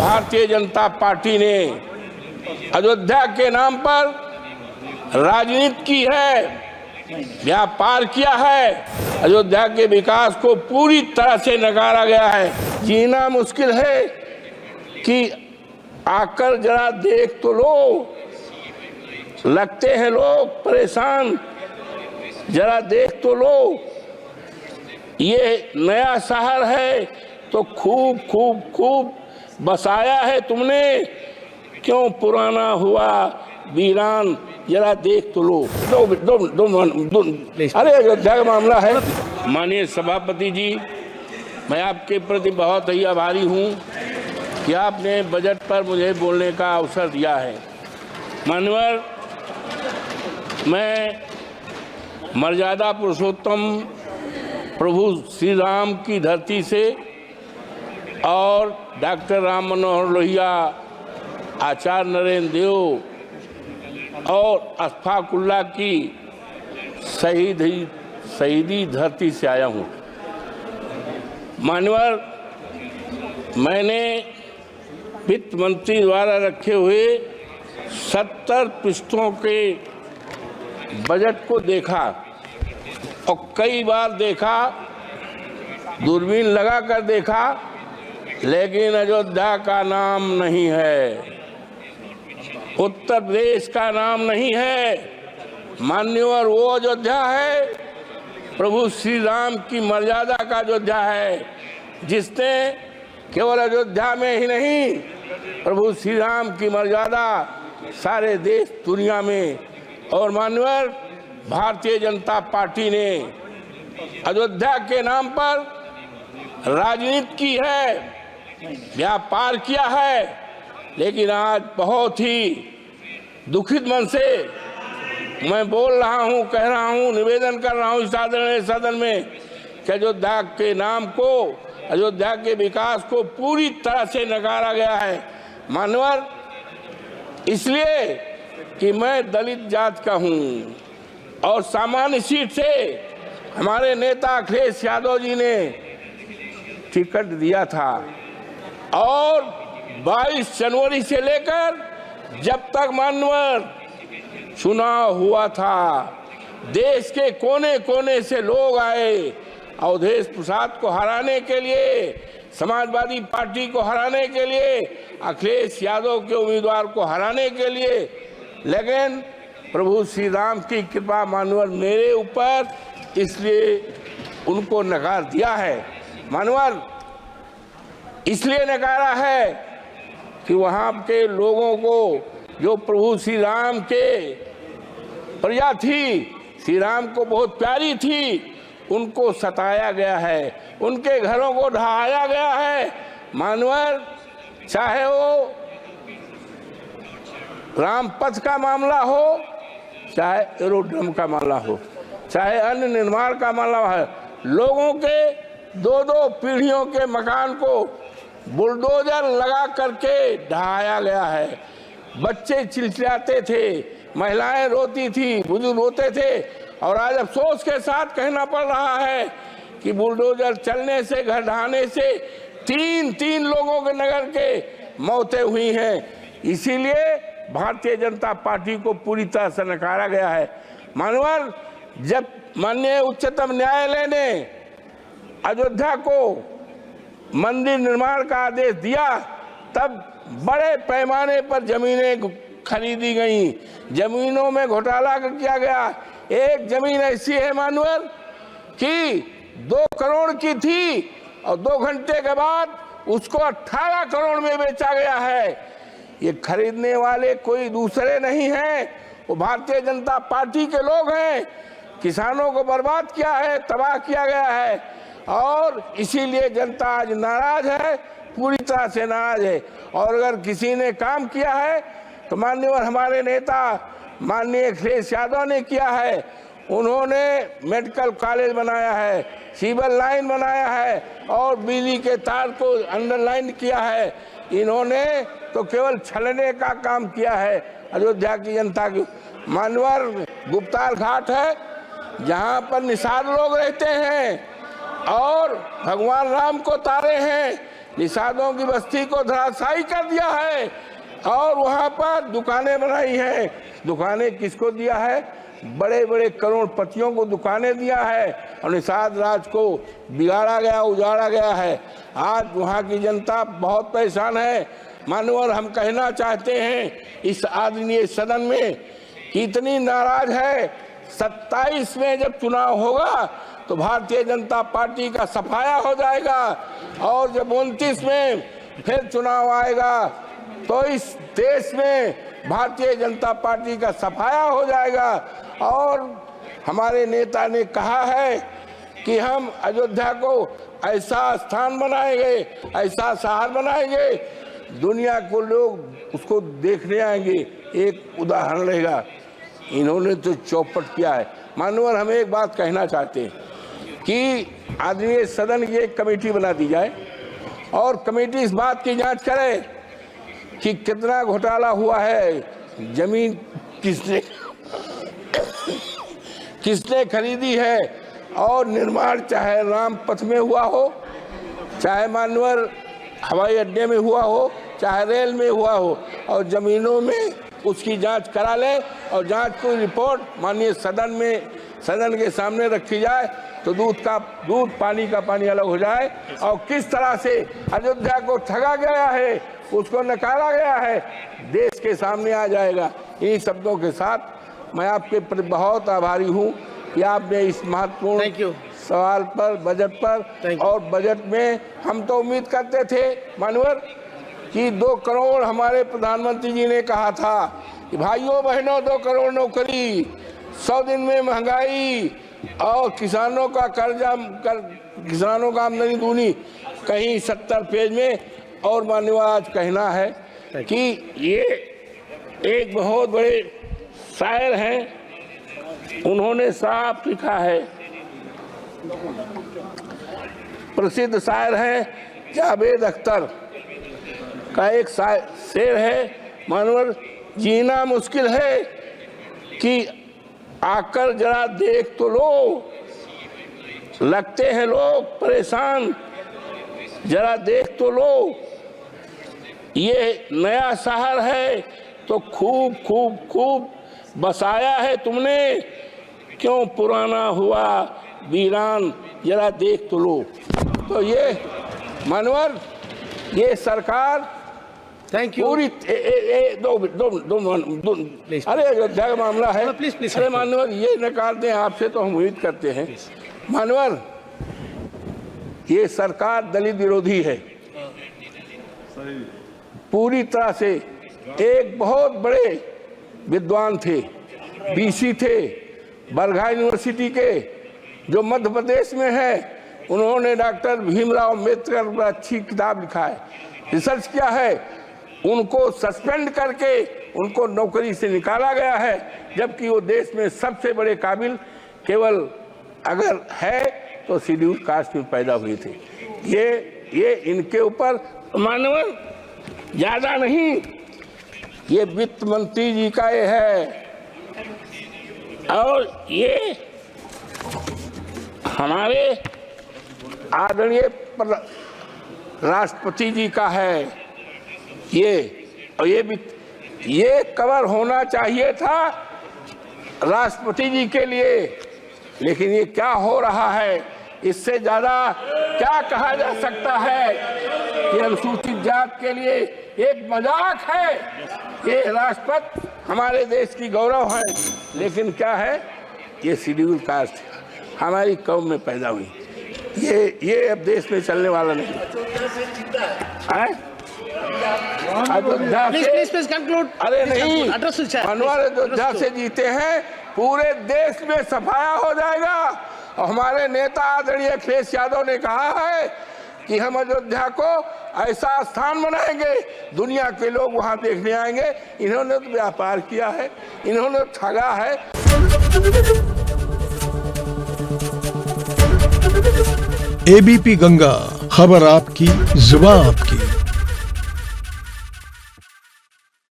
Bharatiya Janata party ने अयोध्या के नाम पर राजनीति की है, व्यापार किया है। अयोध्या के विकास को पूरी तरह से नकारा गया है। जीना मुश्किल है कि आकर जरा देख तो लो, लगते हैं लोग परेशान, जरा देख तो लो। ये नया शहर है तो खूब खूब खूब बसाया है तुमने, क्यों पुराना हुआ वीरान, जरा देख तो लो। अरे अयोध्या का मामला है। माननीय सभापति जी, मैं आपके प्रति बहुत ही आभारी हूँ कि आपने बजट पर मुझे बोलने का अवसर दिया है। माननीय, मैं मर्यादा पुरुषोत्तम प्रभु श्री राम की धरती से और डॉक्टर राम मनोहर लोहिया, आचार्य नरेंद्र देव और अशफाक उल्लाह की शहीदी धरती से आया हूँ। मान्यवर, मैंने वित्त मंत्री द्वारा रखे हुए 70 पृष्ठों के बजट को देखा और कई बार देखा, दूरबीन लगा कर देखा, लेकिन अयोध्या का नाम नहीं है, उत्तर प्रदेश का नाम नहीं है। मान्यवर, वो अयोध्या है प्रभु श्री राम की मर्यादा का अयोध्या है, जिसने केवल अयोध्या में ही नहीं, प्रभु श्री राम की मर्यादा सारे देश दुनिया में। और मान्यवर, भारतीय जनता पार्टी ने अयोध्या के नाम पर राजनीति की है, व्यापार किया है। लेकिन आज बहुत ही दुखित मन से मैं बोल रहा हूं, कह रहा हूं, निवेदन कर रहा हूं इस सदन में कि अयोध्या के नाम को, अयोध्या के विकास को पूरी तरह से नकारा गया है। मानवर, इसलिए कि मैं दलित जात का हूं और सामान्य सीट से हमारे नेता अखिलेश यादव जी ने टिकट दिया था और 22 जनवरी से लेकर जब तक मानवर चुनाव हुआ था, देश के कोने कोने से लोग आए अवधेश प्रसाद को हराने के लिए, समाजवादी पार्टी को हराने के लिए, अखिलेश यादव के उम्मीदवार को हराने के लिए। लेकिन प्रभु श्री राम की कृपा मानवर मेरे ऊपर, इसलिए उनको नकार दिया है। मानवर, इसलिए नकारा है कि वहाँ के लोगों को, जो प्रभु श्री राम के प्रजा थी, श्री राम को बहुत प्यारी थी, उनको सताया गया है, उनके घरों को ढहाया गया है। मानवर, चाहे वो रामपथ का मामला हो, चाहे एरोड्रम का मामला हो, चाहे अन्य निर्माण का मामला है, लोगों के 2-2 पीढ़ियों के मकान को बुलडोजर लगा करके ढहाया गया है। बच्चे चिल्लाते थे, महिलाएं रोती थी, बुजुर्ग रोते थे, और आज अफसोस के साथ कहना पड़ रहा है कि बुलडोजर चलने से, घर ढहाने से 3 लोगों के नगर के मौतें हुई हैं। इसीलिए भारतीय जनता पार्टी को पूरी तरह से नकारा गया है। मानवर, जब माननीय उच्चतम न्यायालय ने अयोध्या को मंदिर निर्माण का आदेश दिया, तब बड़े पैमाने पर जमीनें खरीदी गई, जमीनों में घोटाला किया गया। एक जमीन ऐसी है मानवर कि 2 करोड़ की थी और 2 घंटे के बाद उसको 18 करोड़ में बेचा गया है। ये खरीदने वाले कोई दूसरे नहीं हैं, वो भारतीय जनता पार्टी के लोग हैं। किसानों को बर्बाद किया है, तबाह किया गया है, और इसीलिए जनता आज नाराज है, पूरी तरह से नाराज है। और अगर किसी ने काम किया है तो माननीय हमारे नेता माननीय अखिलेश यादव ने किया है। उन्होंने मेडिकल कॉलेज बनाया है, सिविल लाइन बनाया है और बिजली के तार को अंडरलाइन किया है। इन्होंने तो केवल छलने का काम किया है अयोध्या की जनता की। मानवर गुप्ताल घाट है, जहाँ पर निषाद लोग रहते हैं और भगवान राम को तारे हैं। निषादों की बस्ती को धराशायी कर दिया है और वहां पर दुकानें बनाई हैं। दुकानें किसको दिया है? बड़े बड़े करोड़पतियों को दुकानें दिया है और निषाद राज को बिगाड़ा गया, उजाड़ा गया है। आज वहाँ की जनता बहुत परेशान है। मानवर हम कहना चाहते हैं इस आदरणीय सदन में कि इतनी नाराज है। 27 में जब चुनाव होगा तो भारतीय जनता पार्टी का सफाया हो जाएगा और जब 29 में फिर चुनाव आएगा तो इस देश में भारतीय जनता पार्टी का सफाया हो जाएगा। और हमारे नेता ने कहा है कि हम अयोध्या को ऐसा स्थान बनाएंगे, ऐसा शहर बनाएंगे, दुनिया को लोग उसको देखने आएंगे। एक उदाहरण रहेगा, इन्होंने तो चौपट किया है। मानवर हम एक बात कहना चाहते हैं कि आदरणीय सदन की एक कमेटी बना दी जाए और कमेटी इस बात की जांच करे कि कितना घोटाला हुआ है, जमीन किसने खरीदी है और निर्माण चाहे रामपथ में हुआ हो, चाहे मानवर हवाई अड्डे में हुआ हो, चाहे रेल में हुआ हो, और जमीनों में उसकी जांच करा ले और जांच की रिपोर्ट माननीय सदन के सामने रखी जाए तो दूध पानी का पानी अलग हो जाए। और किस तरह से अयोध्या को ठगा गया है, उसको नकारा गया है, देश के सामने आ जाएगा। इन्हीं शब्दों के साथ मैं आपके प्रति बहुत आभारी हूँ कि आपने इस महत्वपूर्ण सवाल पर, बजट पर, और बजट में हम तो उम्मीद करते थे मानवर कि 2 करोड़ हमारे प्रधानमंत्री जी ने कहा था कि भाइयों बहनों 2 करोड़ नौकरी, 100 दिन में महंगाई और किसानों का किसानों का आमदनी दूनी, कहीं 70 पेज में। और माननीय आज कहना है कि ये एक बहुत बड़े शायर हैं, उन्होंने साफ लिखा है, प्रसिद्ध शायर हैं जावेद अख्तर का एक शेर है, मानवर जीना मुश्किल है कि आकर जरा देख तो लो, लगते हैं लोग परेशान, जरा देख तो लो, ये नया शहर है तो खूब खूब खूब बसाया है तुमने, क्यों पुराना हुआ वीरान, जरा देख तो लो। तो ये मानवर, ये सरकार पूरी अरे अयोध्या का मामला है, अरे मानवर ये नकार दें आपसे तो हम उम्मीद करते हैं। मानवर ये सरकार दलित विरोधी है पूरी तरह से। एक बहुत बड़े विद्वान थे, बीसी थे, बरघा यूनिवर्सिटी के, जो मध्य प्रदेश में है, उन्होंने डॉक्टर भीमराव अम्बेडकर पर अच्छी किताब लिखा है, रिसर्च किया है। उनको सस्पेंड करके उनको नौकरी से निकाला गया है, जबकि वो देश में सबसे बड़े काबिल केवल अगर है तो शेड्यूल कास्ट में पैदा हुए थे। ये इनके ऊपर मानवर ज्यादा नहीं, ये वित्त मंत्री जी का ये है और ये हमारे आदरणीय राष्ट्रपति जी का है। ये कवर होना चाहिए था राष्ट्रपति जी के लिए, लेकिन ये क्या हो रहा है, इससे ज्यादा क्या कहा जा सकता है कि अनुसूचित जात के लिए एक मजाक है। ये राष्ट्रपति हमारे देश की गौरव है, लेकिन क्या है, ये शेड्यूल कास्ट हमारी कौम में पैदा हुई, ये अब देश में चलने वाला नहीं है। अयोध्या से, अरे नहीं मनोहर, अयोध्या से जीते हैं, पूरे देश में सफाया हो जाएगा। और हमारे नेता आदरणीय अखिलेश यादव ने कहा है कि हम अयोध्या को ऐसा स्थान बनाएंगे, दुनिया के लोग वहां देखने आएंगे। इन्होंने तो व्यापार किया है, इन्होंने ठगा है। एबीपी गंगा, खबर आपकी, जुबान आपकी।